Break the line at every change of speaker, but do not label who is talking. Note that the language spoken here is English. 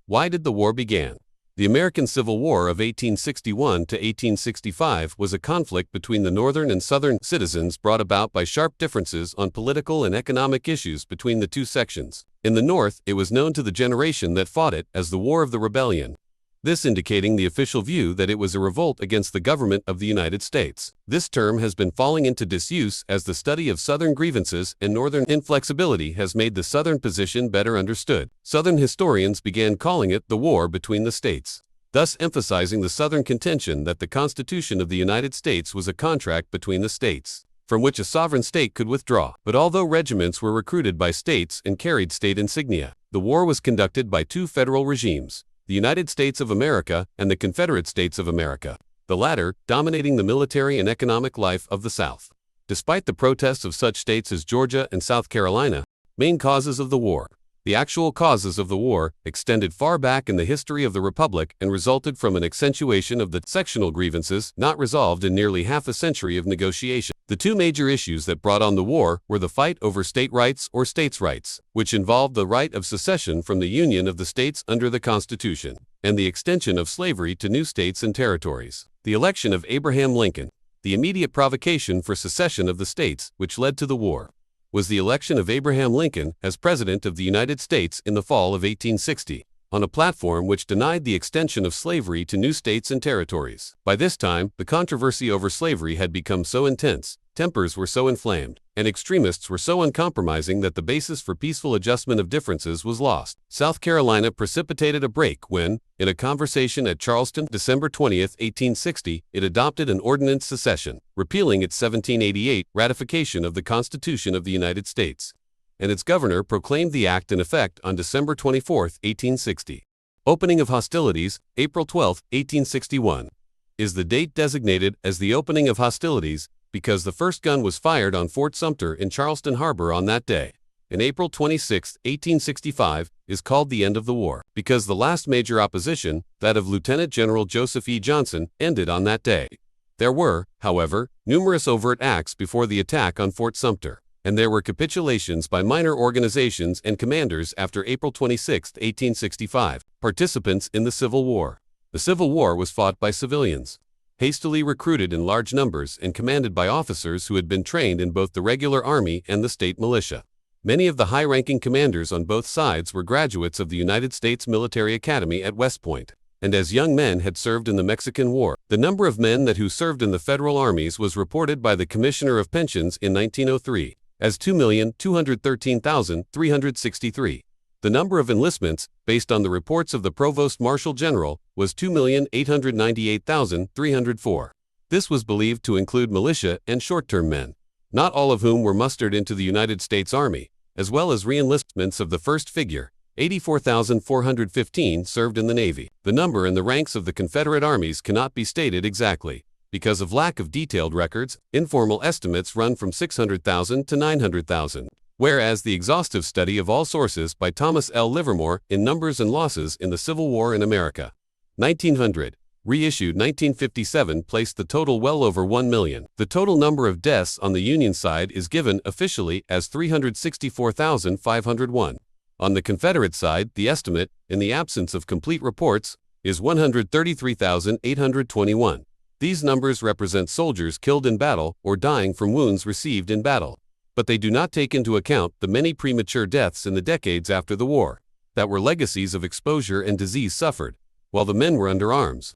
Why did the war begin? The American Civil War of 1861 to 1865 was a conflict between the Northern and Southern citizens brought about by sharp differences on political and economic issues between the two sections. In the North, it was known to the generation that fought it as the War of the Rebellion, this indicating the official view that it was a revolt against the government of the United States. This term has been falling into disuse as the study of Southern grievances and Northern inflexibility has made the Southern position better understood. Southern historians began calling it the war between the states, thus emphasizing the Southern contention that the Constitution of the United States was a contract between the states, from which a sovereign state could withdraw. But although regiments were recruited by states and carried state insignia, the war was conducted by two federal regimes, the United States of America and the Confederate States of America, the latter dominating the military and economic life of the South. Despite the protests of such states as Georgia and South Carolina, main causes of the war. The actual causes of the war extended far back in the history of the Republic and resulted from an accentuation of the sectional grievances not resolved in nearly half a century of negotiation. The two major issues that brought on the war were the fight over state rights or states' rights, which involved the right of secession from the union of the states under the Constitution, and the extension of slavery to new states and territories. The election of Abraham Lincoln, the immediate provocation for secession of the states which led to the war, was the election of Abraham Lincoln as President of the United States in the fall of 1860, on a platform which denied the extension of slavery to new states and territories. By this time, the controversy over slavery had become so intense, tempers were so inflamed, and extremists were so uncompromising that the basis for peaceful adjustment of differences was lost. South Carolina precipitated a break when, in a conversation at Charleston, December 20, 1860, it adopted an ordinance secession, repealing its 1788 ratification of the Constitution of the United States, and its governor proclaimed the act in effect on December 24, 1860. Opening of hostilities, April 12, 1861, is the date designated as the opening of hostilities because the first gun was fired on Fort Sumter in Charleston Harbor on that day. And April 26, 1865, is called the end of the war, because the last major opposition, that of Lieutenant General Joseph E. Johnson, ended on that day. There were, however, numerous overt acts before the attack on Fort Sumter, and there were capitulations by minor organizations and commanders after April 26, 1865, participants in the Civil War. The Civil War was fought by civilians, hastily recruited in large numbers and commanded by officers who had been trained in both the regular army and the state militia. Many of the high-ranking commanders on both sides were graduates of the United States Military Academy at West Point, and as young men had served in the Mexican War. The number of men who served in the federal armies was reported by the Commissioner of Pensions in 1903 as 2,213,363. The number of enlistments, based on the reports of the Provost Marshal General, was 2,898,304. This was believed to include militia and short-term men, not all of whom were mustered into the United States Army, as well as re-enlistments of the first figure. 84,415 served in the Navy. The number and the ranks of the Confederate armies cannot be stated exactly. Because of lack of detailed records, informal estimates run from 600,000 to 900,000. Whereas the exhaustive study of all sources by Thomas L. Livermore in Numbers and Losses in the Civil War in America, 1900, reissued 1957, placed the total well over 1 million. The total number of deaths on the Union side is given officially as 364,501. On the Confederate side, the estimate, in the absence of complete reports, is 133,821. These numbers represent soldiers killed in battle or dying from wounds received in battle, but they do not take into account the many premature deaths in the decades after the war that were legacies of exposure and disease suffered while the men were under arms.